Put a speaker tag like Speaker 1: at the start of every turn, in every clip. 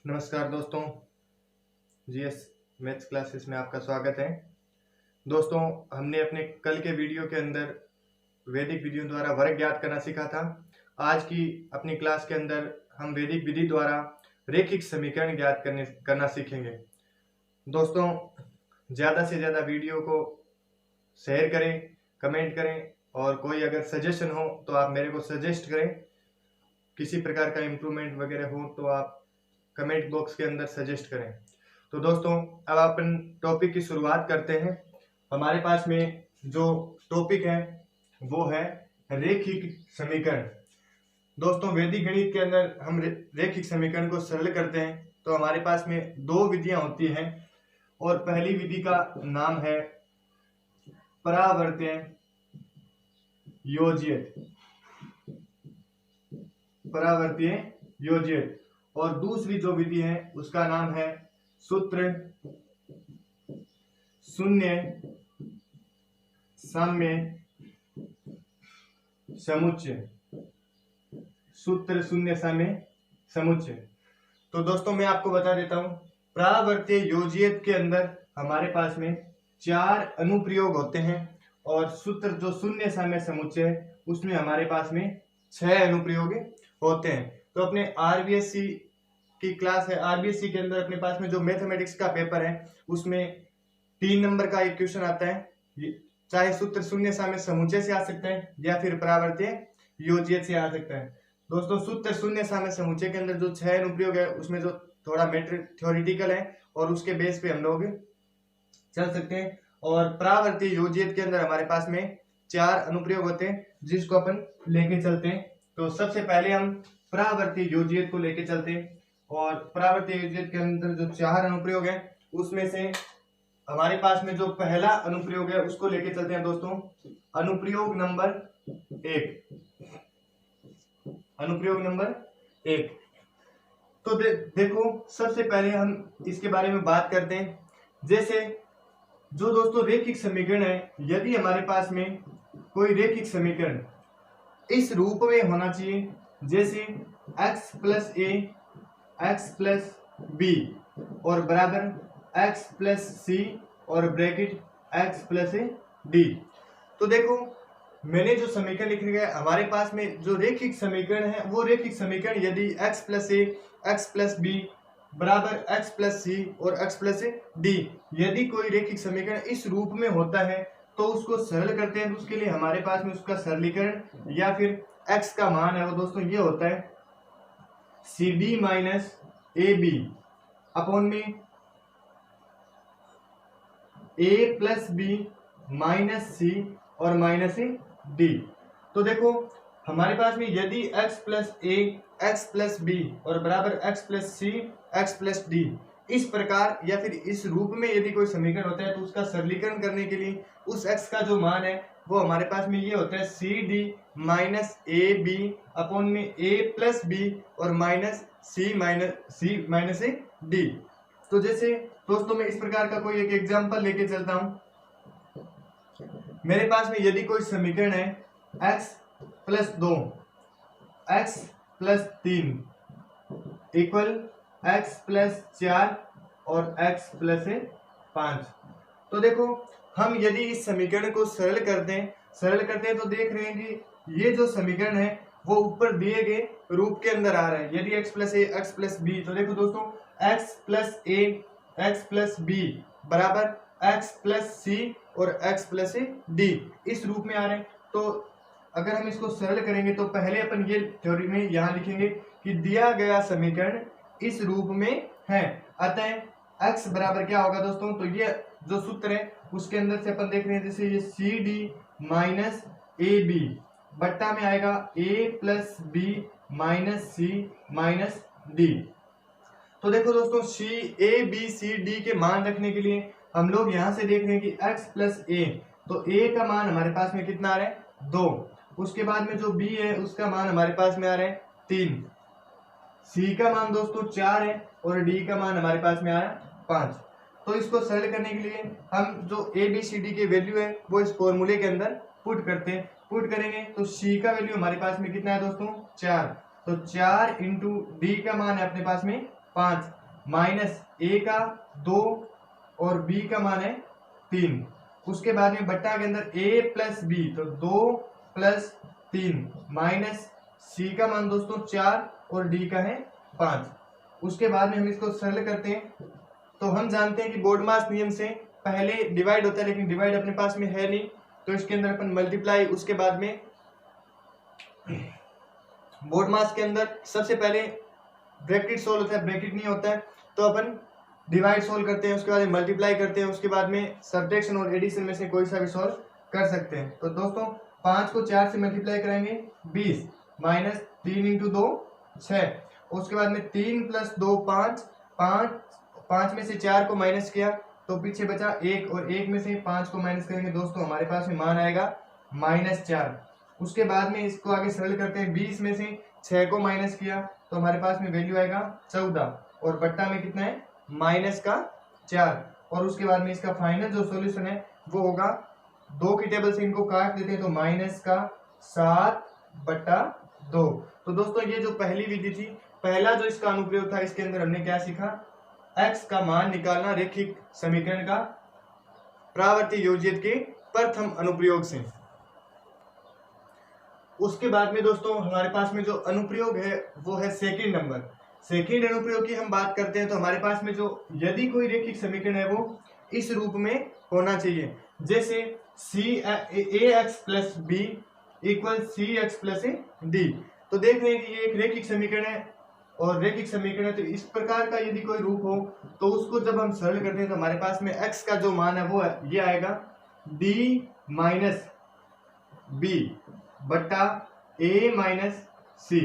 Speaker 1: नमस्कार दोस्तों, GS maths classes में आपका स्वागत है। दोस्तों, हमने अपने कल के वीडियो के अंदर वैदिक विधियों द्वारा वर्ग ज्ञात करना सीखा था। आज की अपनी क्लास के अंदर हम वैदिक विधि द्वारा रेखिक समीकरण ज्ञात करना सीखेंगे। दोस्तों, ज़्यादा से ज़्यादा वीडियो को शेयर करें, कमेंट करें और कोई अगर सजेशन हो तो आप मेरे को सजेस्ट करें। किसी प्रकार का इम्प्रूवमेंट वगैरह हो तो आप कमेंट बॉक्स के अंदर सजेस्ट करें। तो दोस्तों, अब अपन टॉपिक की शुरुआत करते हैं। हमारे पास में जो टॉपिक है वो है रेखिक समीकरण। दोस्तों, वैदिक गणित के अंदर हम रेखिक समीकरण को सरल करते हैं तो हमारे पास में दो विधियां होती हैं और पहली विधि का नाम है परावर्त्य योज्यित, परावर्त्य योज्यित, और दूसरी जो विधि है उसका नाम है सूत्र शून्य साम्य समुच्चय, सूत्र शून्य साम्य समुच्चय। तो दोस्तों, मैं आपको बता देता हूं, परावर्त्य योज्यित के अंदर हमारे पास में 4 अनुप्रयोग होते हैं और सूत्र जो शून्य साम्य समुच्चय है उसमें हमारे पास में 6 अनुप्रयोग होते हैं। तो अपने आरबीएससी की क्लास है, आरबीएससी के अंदर अपने पास में जो मैथमेटिक्स का पेपर है उसमें 3 नंबर का एक क्वेश्चन आता है, चाहे सूत्र शून्य साम्य समुच्चय से आ सकता है या फिर परावर्त्य योज्यित से आ सकता है। दोस्तों, सूत्र शून्य साम्य समुच्चय के अंदर जो 6 अनुप्रयोग है उसमें जो थोड़ा मैटर थ्योरेटिकल है और उसके बेस पे हम लोग चल सकते हैं, और परावर्त्य योज्यित के अंदर हमारे पास में 4 अनुप्रयोग होते हैं जिसको अपन लेके चलते हैं। तो सबसे पहले हम परावर्त्य योज्यित को लेके चलते हैं और परावर्त्य योज्यित के अंदर जो 4 अनुप्रयोग है उसमें से हमारे पास में जो पहला अनुप्रयोग है उसको लेके चलते हैं। दोस्तों, अनुप्रयोग नंबर 1, अनुप्रयोग नंबर 1। तो देखो, सबसे पहले हम इसके बारे में बात करते हैं। जैसे जो दोस्तों रेखिक समीकरण है, यदि हमारे पास में कोई रेखिक समीकरण इस रूप में होना चाहिए जैसे x प्लस ए x प्लस बी और बराबर x प्लस सी और ब्रैकेट x प्लस डी। तो देखो, मैंने जो समीकरण लिख लिया है, हमारे पास में जो रेखिक समीकरण है वो रेखिक समीकरण यदि x प्लस ए x प्लस बी बराबर x प्लस सी और x प्लस डी, यदि कोई रेखिक समीकरण इस रूप में होता है तो उसको सरल करते हैं। तो उसके लिए हमारे पास में उसका सरलीकरण या फिर x का मान है वो दोस्तों ये होता है C D minus A B upon में A plus B minus C और माइनस डी। तो देखो, हमारे पास में यदि x प्लस ए x प्लस बी और बराबर x प्लस सी x प्लस डी इस प्रकार या फिर इस रूप में यदि कोई समीकरण होता है तो उसका सरलीकरण करने के लिए उस x का जो मान है वो हमारे पास में ये होता है C D minus A B upon में ए प्लस बी और माइनस सी माइनस डी। तो जैसे दोस्तों, मैं इस प्रकार का कोई एक एग्जांपल लेके चलता हूं। मेरे पास में यदि कोई समीकरण है x plus 2 x plus 3 equal x plus 4 और x प्लस 5। तो देखो, हम यदि इस समीकरण को सरल करते हैं तो देख रहे हैं कि ये जो समीकरण है वो ऊपर दिए गए रूप के अंदर आ रहा है। यदि x प्लस ए x प्लस बी, तो देखो दोस्तों, x प्लस ए x प्लस बी बराबर x प्लस सी और x प्लस डी इस रूप में आ रहे हैं। तो अगर हम इसको सरल करेंगे तो पहले अपन ये थ्योरी में यहाँ लिखेंगे कि दिया गया समीकरण इस रूप में है, अतः x बराबर क्या होगा दोस्तों, तो ये जो सूत्र है उसके अंदर से अपन देख रहे हैं जैसे ये C D minus A B बट्टा में आएगा A plus B minus C minus D. तो देखो दोस्तों, सी ए बी सी डी के मान रखने के लिए हम लोग यहाँ से देख रहे हैं कि x प्लस ए, तो a का मान हमारे पास में कितना आ रहा है 2, उसके बाद में जो b है उसका मान हमारे पास में आ रहा है 3, c का मान दोस्तों 4 है और d का मान हमारे पास में आ रहा है 5। तो इसको सरल करने के लिए हम जो ए बी सी डी के वैल्यू है वो इस फॉर्मूले के अंदर पुट करते हैं। पुट करेंगे तो c का वैल्यू हमारे पास में कितना है दोस्तों 4, तो 4 इंटू डी का मान है अपने पास में 5 माइनस ए का 2 और बी का मान है 3। उसके बाद में बट्टा के अंदर a प्लस बी, तो 2 प्लस 3 माइनस सी का मान दोस्तों 4 और डी का है 5। उसके बाद में हम इसको सरल करते हैं। तो हम जानते हैं कि बोर्डमास नियम से पहले डिवाइड होता है, लेकिन डिवाइड अपने पास में है नहीं, तो इसके अंदर अपन मल्टीप्लाई, उसके बाद में बोर्डमास के अंदर सबसे पहले ब्रैकेट सोल्व होता है, ब्रैकेट नहीं होता है तो अपन डिवाइड सोल्व करते हैं, उसके बाद मल्टीप्लाई करते हैं, उसके बाद में सब्ट्रैक्शन और एडिशन में से कोई सा भी सोल्व कर सकते हैं। तो दोस्तों 5 को 4 से मल्टीप्लाई करेंगे 20 माइनस 3 इंटू 2 6, उसके बाद में 3 प्लस 2 5, 5 में से 4 को माइनस किया तो पीछे बचा 1 और 1 में से 5 को माइनस करेंगे दोस्तों हमारे पास में मान आएगा -4। उसके बाद में इसको आगे सरल करते हैं, 20 में से 6 को माइनस किया तो हमारे पास में वैल्यू आएगा 14 और बट्टा में कितना है -4। और उसके बाद में इसका फाइनल जो सॉल्यूशन है वो होगा 2 की टेबल से इनको काट देते हैं तो -7/2। तो दोस्तों ये जो पहली विधि थी, पहला जो इसका अनुप्रयोग था, इसके अंदर हमने क्या सीखा, x का मान निकालना रैखिक समीकरण का प्रावर्ती योजित के प्रथम अनुप्रयोग से। उसके बाद में दोस्तों हमारे पास में जो अनुप्रयोग है वो है सेकंड नंबर। सेकंड अनुप्रयोग की हम बात करते हैं तो हमारे पास में जो यदि कोई रैखिक समीकरण है वो इस रूप में होना चाहिए, जैसे ax plus B equal cx plus D. तो देख रहे हैं कि ये एक रैखिक समीकरण है और रैखिक समीकरण है, तो इस प्रकार का यदि कोई रूप हो तो उसको जब हम सरल करते हैं तो हमारे पास में x का जो मान है वो ये आएगा d माइनस बी बट्टा a माइनस सी।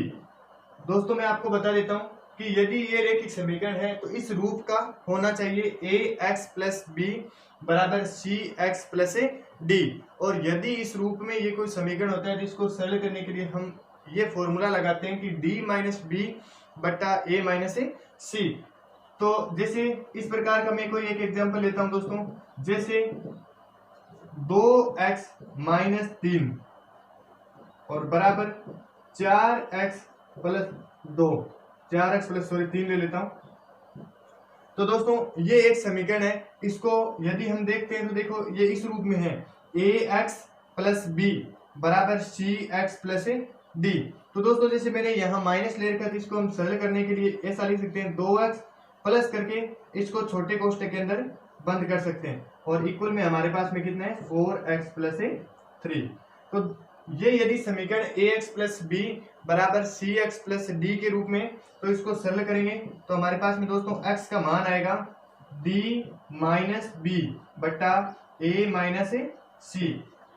Speaker 1: दोस्तों मैं आपको बता देता हूं कि यदि ये रैखिक समीकरण है तो इस रूप का होना चाहिए ax प्लस बी बराबर cx प्लस डी। और यदि इस रूप में ये कोई समीकरण होता है तो इसको सरल करने के लिए हम ये फॉर्मूला लगाते हैं कि d माइनस बी बट्टा a माइनस सी। तो जैसे इस प्रकार का मैं कोई एक एग्जांपल लेता हूं दोस्तों, जैसे 2x माइनस 3 और बराबर 4x प्लस 2, 4x प्लस 3 ले लेता हूं। तो दोस्तों ये एक समीकरण है, इसको यदि हम देखते हैं तो देखो ये इस रूप में है ax प्लस बी बराबर cx प्लस डी। तो दोस्तों जैसे मैंने यहाँ माइनस ले रखा था, इसको हम सरल करने के लिए ऐसा लिख सकते हैं 2x प्लस करके इसको छोटे कोष्ठक के अंदर बंद कर सकते हैं और इक्वल में हमारे पास में कितना है 4x प्लस 3। तो ये यदि समीकरण ax प्लस बी बराबर cx प्लस डी के रूप में, तो इसको सरल करेंगे तो हमारे पास में दोस्तों x का मान आएगा d माइनस बी बट्टा a माइनस सी।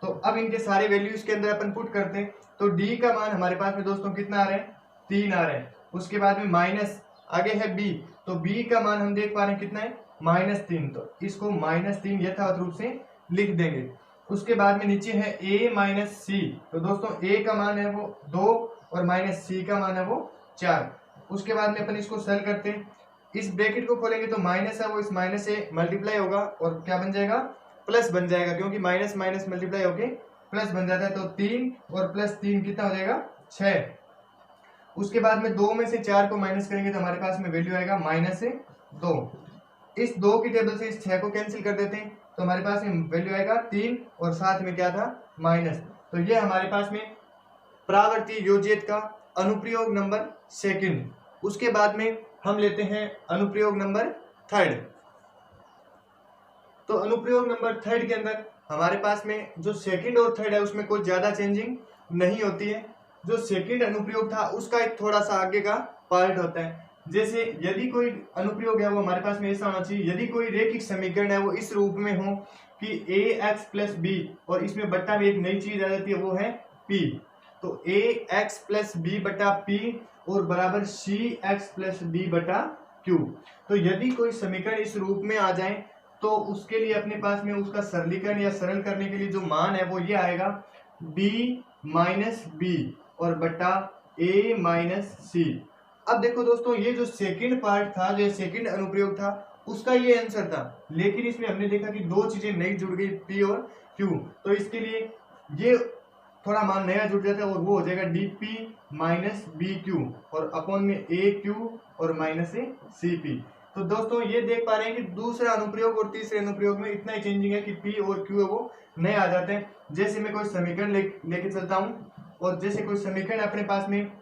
Speaker 1: तो अब इनके सारे वैल्यू इसके अंदर अपन पुट करते हैं तो d का मान हमारे पास में दोस्तों कितना आ रहा है 3 आ रहा है। उसके बाद में माइनस आगे है b, तो b का मान हम देख पा रहे हैं कितना है -3, तो इसको -3 यथावत रूप से लिख देंगे। उसके बाद में नीचे है a माइनस सी, तो दोस्तों a का मान है वो 2 और माइनस सी का मान है वो 4। उसके बाद में अपन इसको सरल करते हैं, इस ब्रैकेट को खोलेंगे तो माइनस है वो इस माइनस से मल्टीप्लाई होगा और क्या बन जाएगा प्लस बन जाएगा, क्योंकि माइनस माइनस मल्टीप्लाई होके प्लस बन जाता है। तो 3 और प्लस 3 कितना हो जाएगा 6। उसके बाद में 2 में से 4 को माइनस करेंगे तो हमारे पास में वैल्यू आएगा -2। इस 2 की टेबल से इस 6 को कैंसिल कर देते हैं तो हमारे पास में वैल्यू आएगा 3 और साथ में क्या था माइनस। तो ये हमारे पास में प्रावर्ती योजित का अनुप्रयोग नंबर सेकंड। उसके बाद में हम लेते हैं अनुप्रयोग नंबर थर्ड। तो अनुप्रयोग नंबर थर्ड के अंदर हमारे पास में जो सेकंड और थर्ड है उसमें कोई ज्यादा चेंजिंग नहीं होती है। जो सेकंड अनुप्रयोग था उसका एक थोड़ा सा आगे का पार्ट होता है, जैसे यदि कोई अनुप्रयोग है वो हमारे पास में ऐसा होना चाहिए, यदि कोई रैखिक समीकरण है वो इस रूप में हो कि ax प्लस बी और इसमें बट्टा में एक नई चीज आ जाती है वो है p। तो ax प्लस बी बटा p और बराबर cx प्लस d बटा q। तो यदि कोई समीकरण इस रूप में आ जाए तो उसके लिए अपने पास में उसका सरलीकरण या सरल करने के लिए जो मान है वो ये आएगा d माइनस बी और बटा a माइनस सी। अब देखो दोस्तों ये जो सेकंड पार्ट था, जो सेकंड अनुप्रयोग था उसका ये आंसर था, लेकिन इसमें हमने देखा कि दो चीजें नई जुड़ गई p और q, तो इसके लिए ये थोड़ा मान नया जुड़ जाता है और वो हो जाएगा dp माइनस bq और अपॉन में aq और माइनस ए सी पी। तो दोस्तों ये देख पा रहे हैं कि दूसरा अनुप्रयोग और तीसरे अनुप्रयोग में इतना ही चेंजिंग है कि पी और क्यू है वो नए आ जाते हैं। जैसे मैं कोई समीकरण लेके चलता हूँ, और जैसे कोई समीकरण अपने पास में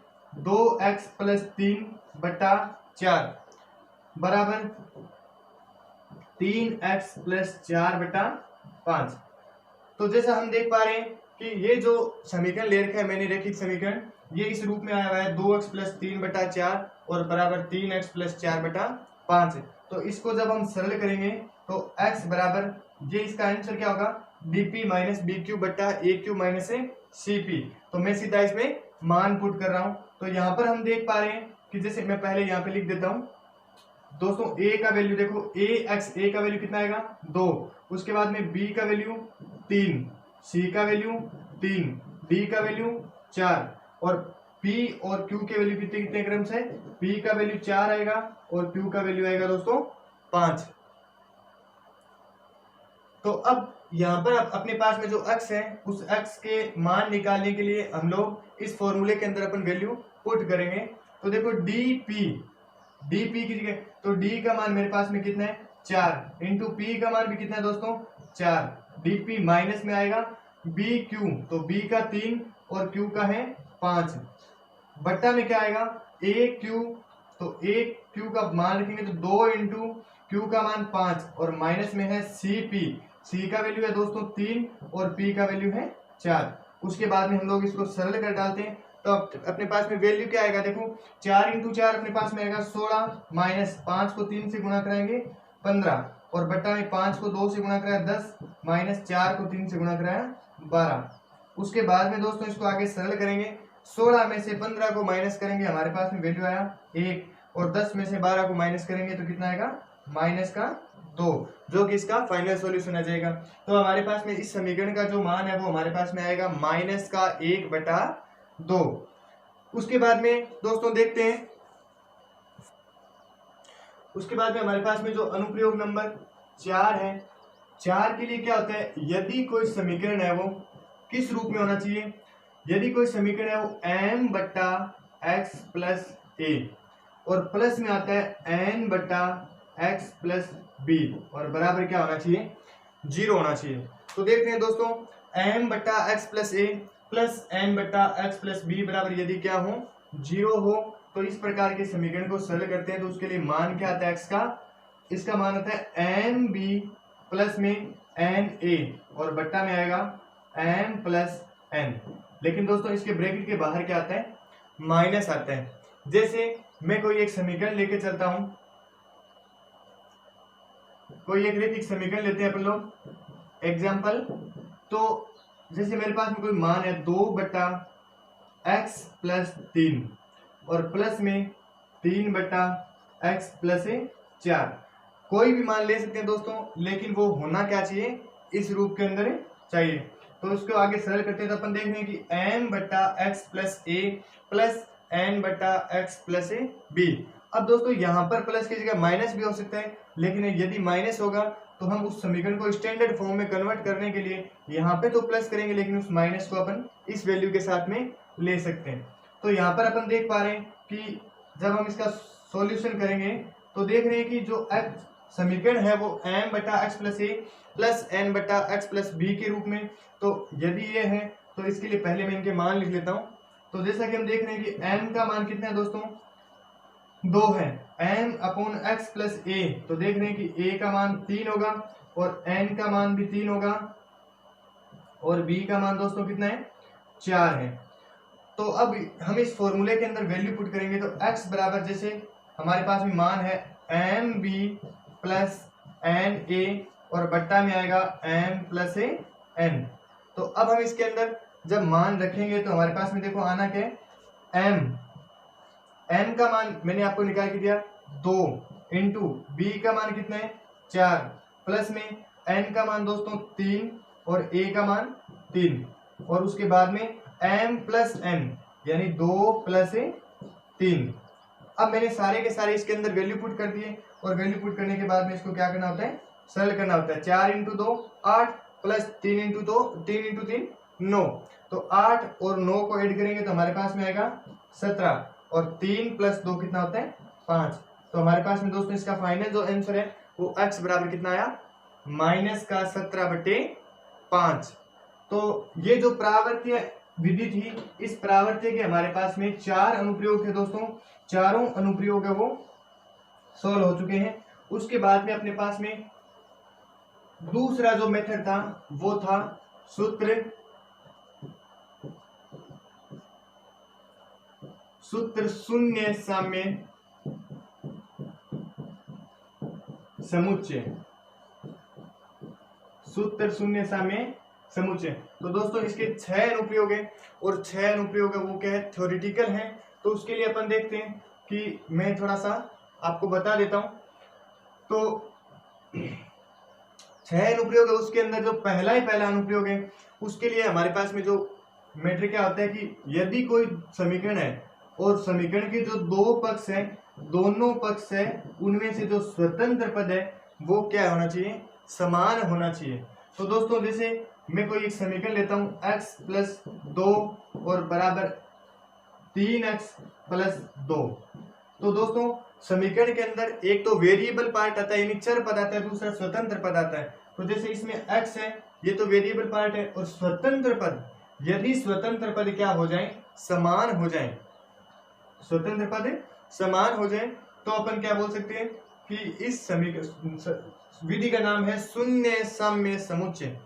Speaker 1: 2x + 3 बटा 4 बराबर 3x + 4 बटा 5। तो जैसा हम देख पा रहे हैं कि ये जो समीकरण ले रखा है मैंने, रैखिक समीकरण, ये इस रूप में आया हुआ है 2x + 3 बटा 4 और बराबर 3x + 4 बटा 5। तो इसको जब हम सरल करेंगे तो x बराबर, ये इसका आंसर क्या होगा, bp - bq बटा aq माइनस cp। तो मैं सीधा इसमें मान पुट कर रहा हूं। तो यहाँ पर हम देख पा रहे हैं कि जैसे मैं पहले यहाँ पे लिख देता हूँ दोस्तों, a का वैल्यू देखो, a का वैल्यू कितना आएगा 2, उसके बाद में b का वैल्यू 3, c का वैल्यू 3, d का वैल्यू 4 और p और q के वैल्यू कितने कितने क्रम से, p का वैल्यू 4 आएगा और q का वैल्यू आएगा दोस्तों 5। तो अब यहाँ पर अपने पास में जो x है उस x के मान निकालने के लिए हम लोग इस फॉर्मूले के अंदर अपन वैल्यू पुट करेंगे। तो देखो dp की जगह, तो d का मान मेरे पास में कितना है 4 इंटू p का मान भी कितना है दोस्तों 4, dp माइनस में आएगा bq, तो b का 3 और q का है 5 बट्टा में क्या आएगा aq, तो aq का मान रखेंगे तो 2 इंटू q का मान 5 और माइनस में है cp, c का वैल्यू है दोस्तों 3 और p का वैल्यू है 4। उसके बाद में हम लोग इसको सरल कर डालते हैं तो अपने पास में वैल्यू क्या आएगा, देखो 4 इंटू 4 अपने पास में आएगा 16, माइनस 5 को 3 से गुणा कराएंगे 15 और बट्टा में 5 को 2 से गुणा कराया 10, माइनस 4 को 3 से गुणा कराया 12। उसके बाद में दोस्तों इसको आगे सरल करेंगे, 16 में से 15 को माइनस करेंगे, हमारे पास में वैल्यू आया 1 और 10 में से 12 को माइनस करेंगे तो कितना आएगा माइनस का 2, जो कि इसका फाइनल सॉल्यूशन आ जाएगा। तो हमारे पास में इस समीकरण का जो मान है वो हमारे पास में आएगा माइनस का 1/2। उसके बाद में दोस्तों देखते हैं, उसके बाद में हमारे पास में जो अनुप्रयोग नंबर 4 है, 4 के लिए क्या होता है, यदि कोई समीकरण है वो किस रूप में होना चाहिए, यदि कोई समीकरण है वो m बट्टा x प्लस a और प्लस में आता है n बट्टा x प्लस b और बराबर क्या होना चाहिए 0 होना चाहिए। तो देखते हैं दोस्तों, m बट्टा x plus a plus n बट्टा x प्लस b बराबर यदि क्या हो 0 हो तो इस प्रकार के समीकरण को सरल करते हैं। तो उसके लिए मान क्या आता है x का, इसका मान आता है nb प्लस में na और बट्टा में आएगा m प्लस n। लेकिन दोस्तों इसके ब्रैकेट के बाहर क्या आता है माइनस आता है। जैसे मैं कोई एक समीकरण लेके चलता हूं, कोई एक रैखिक समीकरण लेते हैं अपन लोग एग्जाम्पल। तो जैसे मेरे पास में कोई मान है 2 बट्टा x प्लस 3 और प्लस में 3 बट्टा x प्लस 4, कोई भी मान ले सकते हैं दोस्तों, लेकिन वो होना क्या चाहिए इस रूप के अंदर चाहिए। तो उसको आगे सरल करते हैं तो अपन देख रहे हैं कि m बट्टा x plus a plus n बट्टा x प्लस b। अब दोस्तों यहाँ पर प्लस की जगह माइनस भी हो सकता है, लेकिन यदि माइनस होगा तो हम उस समीकरण को स्टैंडर्ड फॉर्म में कन्वर्ट करने के लिए यहाँ पे तो प्लस करेंगे, लेकिन उस माइनस को अपन इस वैल्यू के साथ में ले सकते हैं। तो यहाँ पर अपन देख पा रहे हैं कि जब हम इसका सॉल्यूशन करेंगे तो देख रहे हैं कि जो समीकरण है वो m बटा x plus a plus n बटा x प्लस b के रूप में। तो यदि ये है तो इसके लिए पहले मैं इनके मान लिख लेता हूँ। तो जैसा कि हम देख रहे हैं कि m का मान कितना है दोस्तों 2 है, m upon x plus a। तो देख रहे हैं कि a का मान 3 होगा और n का मान भी 3 होगा और b का मान दोस्तों कितना है 4 है। तो अब हम इस फॉर्मूले के अंदर वैल्यू पुट करेंगे तो x बराबर, जैसे हमारे पास में मान है mb प्लस na और बट्टा में आएगा m प्लस n। तो अब हम इसके अंदर जब मान रखेंगे तो हमारे पास में देखो आना क्या है m का मान मैंने आपको निकाल के दिया 2 इंटू b का मान कितना है 4 प्लस में n का मान दोस्तों 3 और a का मान 3 और उसके बाद में m प्लस n यानी 2 प्लस 3। अब मैंने सारे के सारे इसके अंदर वैल्यू पुट कर दिए और वैल्यू पुट करने के बाद में इसको क्या करना होता है सरल करना होता है। 4 इंटू 2 8 प्लस 3 इंटू 2 3 इंटू 3 9। तो 8 और 9 को ऐड करेंगे तो हमारे पास में आएगा 17 और 3 प्लस 2 कितना होता है 5। तो हमारे पास में दोस्तों इसका फाइनल जो आंसर है वो x बराबर कितना आया, -17/5। तो ये जो प्रावर्तीय विधि थी, इस प्रावर्तीय के हमारे पास में 4 अनुप्रयोग थे दोस्तों। चारों अनुप्रयोग है वो सॉल्व हो चुके हैं। उसके बाद में अपने पास में दूसरा जो मेथड था वो था सूत्र शून्य साम्य समुच्चय। सूत्र शून्य साम्य समुच्चय। तो दोस्तों इसके 6 अनुप्रयोग है और 6 अनुप्रयोग है वो क्या है, थ्योरेटिकल है। तो उसके लिए अपन देखते हैं कि मैं थोड़ा सा आपको बता देता हूं। तो 6 अनुप्रयोग है, उसके अंदर जो पहला अनुप्रयोग है उसके लिए हमारे पास में जो मैट्रिक क्या होता है कि यदि कोई समीकरण है और समीकरण के जो 2 पक्ष है, दोनों पक्ष है उनमें से जो स्वतंत्र पद है वो क्या होना चाहिए, समान होना चाहिए। तो दोस्तों जैसे मैं कोई एक समीकरण लेता हूं x + 2 और बराबर 3x + 2। तो दोस्तों समीकरण के अंदर एक तो वेरिएबल पार्ट आता है यानी चर पद आता है, दूसरा स्वतंत्र पद आता है। तो जैसे इसमें x है, ये तो वेरिएबल पार्ट है, और स्वतंत्र पद, यदि स्वतंत्र पद क्या हो जाए, समान हो जाए, स्वतंत्र पद समान हो जाए, तो अपन क्या बोल सकते हैं कि इस समीकरण विधि का नाम है शून्य साम्य समुच्चय।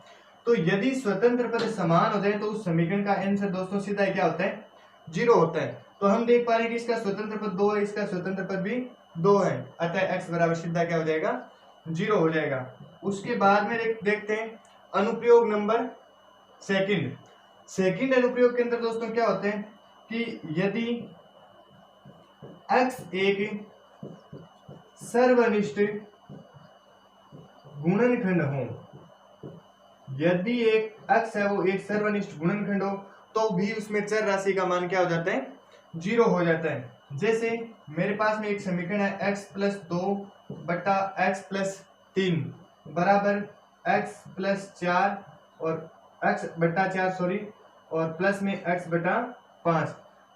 Speaker 1: तो यदि स्वतंत्र पद समान हो जाए तो उस समीकरण का आंसर दोस्तों सीधा क्या होता है, 0 होता है। तो हम देख पा रहे हैं कि इसका स्वतंत्र पद 2 है, इसका स्वतंत्र पद भी 2 है, अतः x बराबर सीधा क्या हो जाएगा, 0 हो जाएगा। उसके बाद में देखते हैं अनुप्रयोग नंबर सेकंड अनुप्रयोग के अंदर दोस्तों क्या होते हैं कि यदि x एक सर्वनिष्ठ गुणनखंड हो, यदि एक x है वो एक सर्वनिष्ठ गुणनखंड हो तो भी उसमें चर राशि का मान क्या हो जाता है, 0 हो जाता है। जैसे मेरे पास में एक समीकरण है x + 2 बटा x + 3 बराबर x + 4 और x बटा 4 और प्लस में x बटा 5।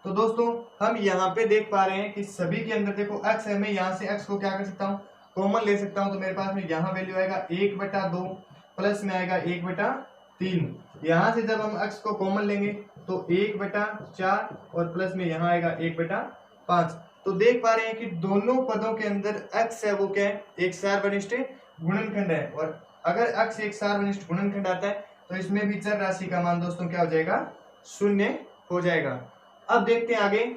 Speaker 1: तो दोस्तों हम यहाँ पे देख पा रहे हैं कि सभी के अंदर देखो x है, मैं यहाँ से x को क्या कर सकता हूँ, कॉमन ले सकता हूँ। तो मेरे पास में यहाँ वैल्यू आएगा 1/2 प्लस में आएगा 1/3। यहाँ से जब हम x को कॉमन लेंगे तो 1/4 और प्लस में यहाँ आएगा 1/5। तो देख पा रहे हैं कि दोनों पदों के अंदर x है वो क्या है, एक सार्वनिष्ठ गुणनखंड है, और अगर x एक सार्वनिष्ठ गुणनखंड आता है तो इसमें भी चर राशि का मान दोस्तों क्या हो जाएगा, 0 हो जाएगा। अब देखते हैं आगे।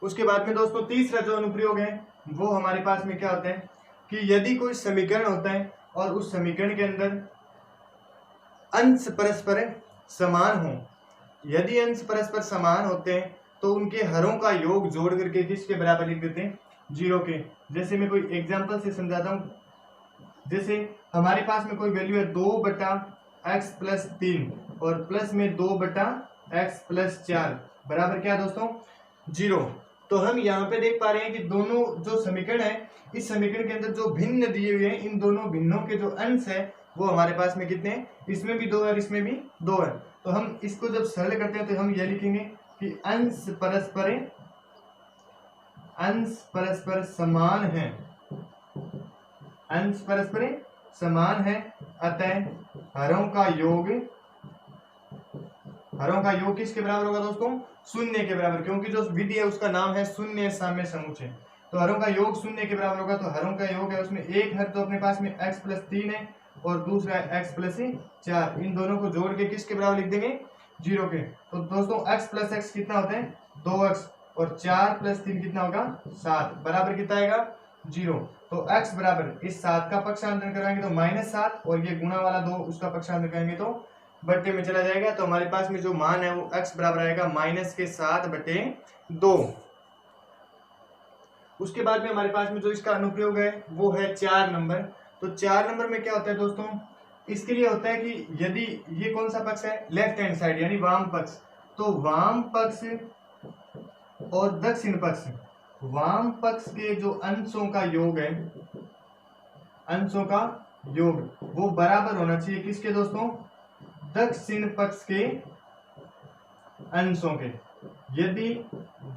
Speaker 1: उसके बाद में दोस्तों तीसरा जो अनुप्रयोग है वो हमारे पास में क्या होता है कि यदि कोई समीकरण होता है और उस समीकरण के अंदर अंश परस्पर समान हो, यदि अंश परस्पर समान होते हैं तो उनके हरों का योग जोड़ करके किसके बराबर लिख देते हैं, 0 के। जैसे मैं कोई एग्जांपल से समझाता हूँ। जैसे हमारे पास में कोई वैल्यू है 2/x + 3 और प्लस में 2/x + 4 बराबर क्या दोस्तों, 0। तो हम यहाँ पे देख पा रहे हैं कि दोनों जो समीकरण है, इस समीकरण के अंदर जो भिन्न दिए हुए हैं, इन दोनों भिन्नों के जो अंश है वो हमारे पास में कितने हैं, इसमें भी 2 है और इसमें भी 2 है। तो हम इसको जब सरल करते हैं तो हम यह लिखेंगे कि अंश परस्पर समान है, अंश परस्पर समान है, अतः हरों का योग किसके बराबर होगा दोस्तों, 0 के बराबर, क्योंकि जो विधि है उसका नाम है शून्य साम्य समुच्चय। तो हरों का योग 0 के बराबर होगा। तो हरों का योग है उसमें एक हर तो अपने पास में x + 3 है और दूसरा है x + 4, इन दोनों को जोड़ के किसके बराबर लिख देंगे, 0 के। तो दोस्तों x + x कितना होता है, 2x, और 4 + 3 कितना होगा, 7, बराबर कितना आएगा, 0। तो x बराबर इस 7 का पक्षांतर कराएंगे तो -7 और ये गुणा वाला 2 उसका पक्षांतर करेंगे तो बट्टे में चला जाएगा। तो हमारे पास में जो मान है वो x बराबर आएगा -7/2। उसके बाद में हमारे पास में जो इसका अनुप्रयोग है वो है 4 नंबर। तो 4 नंबर में क्या होता है दोस्तों, इसके लिए होता है कि यदि ये कौन सा पक्ष है, लेफ्ट हैंड साइड यानी वाम पक्ष, तो वाम पक्ष और दक्षिण पक्ष, वाम पक्ष के जो अंशों का योग है, अंशों का योग वो बराबर होना चाहिए किसके दोस्तों, दक्षिण पक्ष के अंशों के। यदि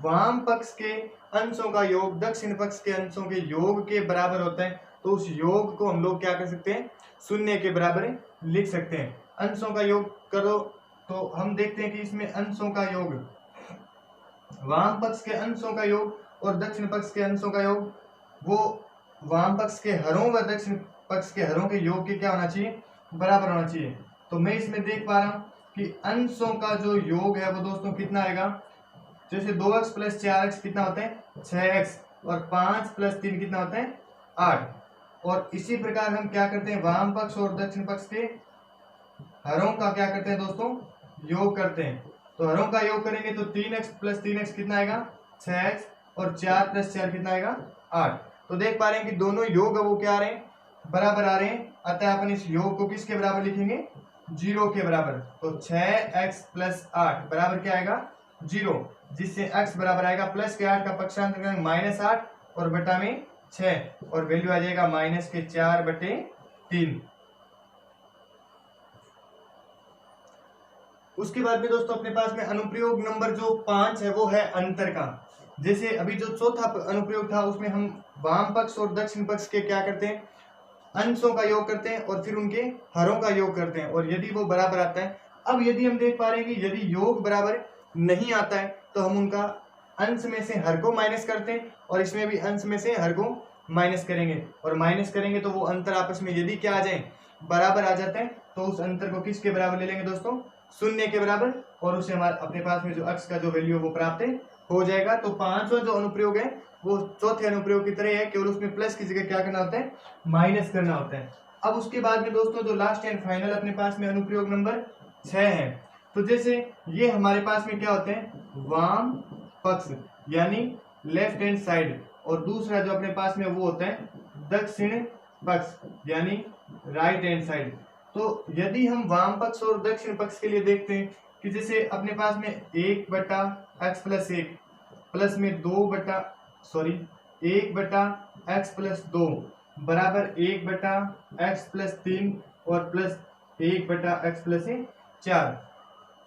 Speaker 1: वाम पक्ष के अंशों का योग दक्षिण पक्ष के अंशों के योग के बराबर होता है तो उस योग को हम लोग क्या कर सकते हैं, शून्य के बराबर लिख सकते हैं। अंशों का योग करो तो हम देखते हैं कि इसमें अंशों का योग, वाम पक्ष के अंशों का योग और दक्षिण पक्ष के अंशों का योग, वो वाम पक्ष के हरों व दक्षिण पक्ष के हरों के योग के क्या होना चाहिए, बराबर होना चाहिए। तो मैं इसमें देख पा रहा हूं कि अंशों का जो योग है वो दोस्तों कितना आएगा, जैसे 2x प्लस 4x कितना होता है 6x और 5 प्लस 3 कितना होता है 8। और इसी प्रकार हम क्या करते हैं, वाम पक्ष और दक्षिण पक्ष के हरों का क्या करते हैं दोस्तों, योग करते हैं। तो हरों का योग करेंगे तो 3x प्लस 3x कितना आएगा 6x और 4 प्लस 4 कितना आएगा 8। तो देख पा रहे हैं कि दोनों योग वो क्या आ रहे हैं, बराबर आ रहे हैं। अतः अपन इस योग को किसके बराबर लिखेंगे, 0 के बराबर। तो 6x प्लस 8 बराबर क्या आएगा 0, जिससे x बराबर आएगा प्लस के 8 का पक्षांतर करेंगे -8 और बटा में 6 और वैल्यू आ जाएगा -4/3। उसके बाद में दोस्तों अपने पास में अनुप्रयोग नंबर जो 5 है वो है अंतर का। जैसे अभी जो चौथा अनुप्रयोग था उसमें हम वाम पक्ष और दक्षिण पक्ष के क्या करते हैं, अंशों का योग करते हैं और फिर उनके हरों का योग करते हैं और यदि वो बराबर आता है। अब यदि हम देख पा रहे हैं कि यदि योग बराबर नहीं आता है तो हम उनका अंश में से हर को माइनस करते हैं और इसमें भी अंश में से हर को माइनस करेंगे और माइनस करेंगे तो वो अंतर आपस में यदि क्या आ जाए, बराबर आ जाता है तो उस अंतर को किसके बराबर ले लेंगे दोस्तों, शून्य के बराबर, और उसे हमारे अपने पास में जो x का जो वैल्यू वो प्राप्त हो जाएगा। तो पांचवा जो अनुप्रयोग है वो चौथे अनुप्रयोग की तरह है, केवल उसमें प्लस की जगह क्या करना होता है, माइनस करना होता है। अब उसके बाद में दोस्तों जो लास्ट एंड फाइनल अपने पास में अनुप्रयोग नंबर 6 है। तो जैसे ये हमारे पास में क्या होते हैं, वाम पक्ष यानी लेफ्ट हैंड साइड, और दूसरा जो अपने पास में वो होता है दक्षिण पक्ष यानी राइट हैंड साइड। तो यदि हम वाम पक्ष और दक्षिण पक्ष के लिए देखते हैं कि जैसे अपने पास में 1/x प्लस 1 प्लस में 1/x प्लस 2 बराबर 1/x प्लस 3 और प्लस 1/x प्लस 4।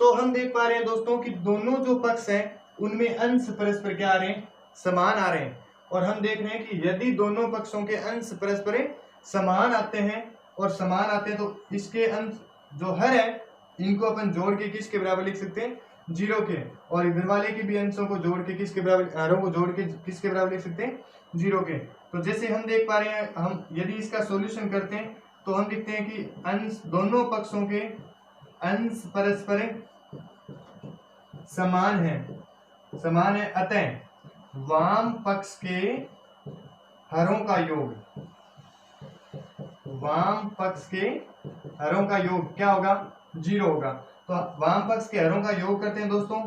Speaker 1: तो हम देख पा रहे हैं दोस्तों कि दोनों जो पक्ष हैं उनमें अंश परस्पर क्या आ रहे हैं, समान आ रहे हैं। और हम देख रहे हैं कि यदि दोनों पक्षों के अंश परस्पर समान आते हैं और समान आते हैं तो इसके अंश जो हर है इनको अपन जोड़ के किसके बराबर लिख सकते हैं, 0 के, और इधर वाले के भी अंशों को जोड़ के किसके बराबर, हरों को जोड़ के किसके बराबर लिख सकते हैं, 0 के। तो जैसे हम देख पा रहे हैं, हम यदि इसका सॉल्यूशन करते हैं तो हम देखते हैं कि अंश दोनों पक्षों के अंश परस्पर समान है। अतः वाम पक्ष के हरों का योग, वाम पक्ष के हरों का योग क्या होगा, 0 होगा। तो वाम पक्ष के हरों का योग करते हैं दोस्तों,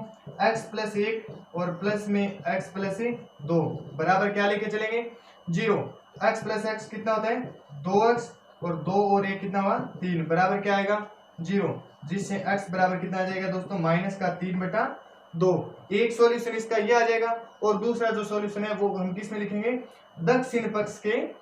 Speaker 1: x प्लस 1 और प्लस में x प्लस 2 बराबर क्या लेके चलेंगे, 0। x प्लस x कितना होता है 2x और 2 और 1 कितना हुआ 3 बराबर क्या आएगा 0, जिससे x बराबर कितना आ जाएगा दोस्तों -3/2। एक सॉल्यूशन इसका ये आ जाएगा और दूसरा जो सॉल्यूशन है वो हम किस में लिखेंगे, दक्षिण पक्ष के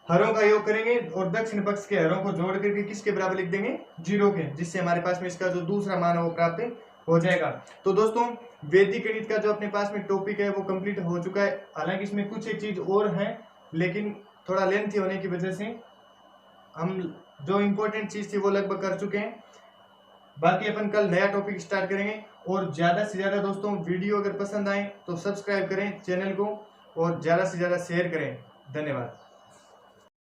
Speaker 1: हरों का योग करेंगे और दक्षिण पक्ष के हरों को जोड़ करके किसके बराबर लिख देंगे, 0 के, जिससे हमारे पास में इसका जो दूसरा मान है वो प्राप्त हो जाएगा। तो दोस्तों वैदिक गणित का जो अपने पास में टॉपिक है वो कंप्लीट हो चुका है। हालांकि इसमें कुछ एक चीज और है लेकिन थोड़ा लेंथी होने की वजह से हम जो इम्पोर्टेंट चीज थी वो लगभग कर चुके हैं। बाकी अपन कल नया टॉपिक स्टार्ट करेंगे। और ज्यादा से ज्यादा दोस्तों वीडियो अगर पसंद आए तो सब्सक्राइब करें चैनल को और ज्यादा से ज्यादा शेयर करें। धन्यवाद।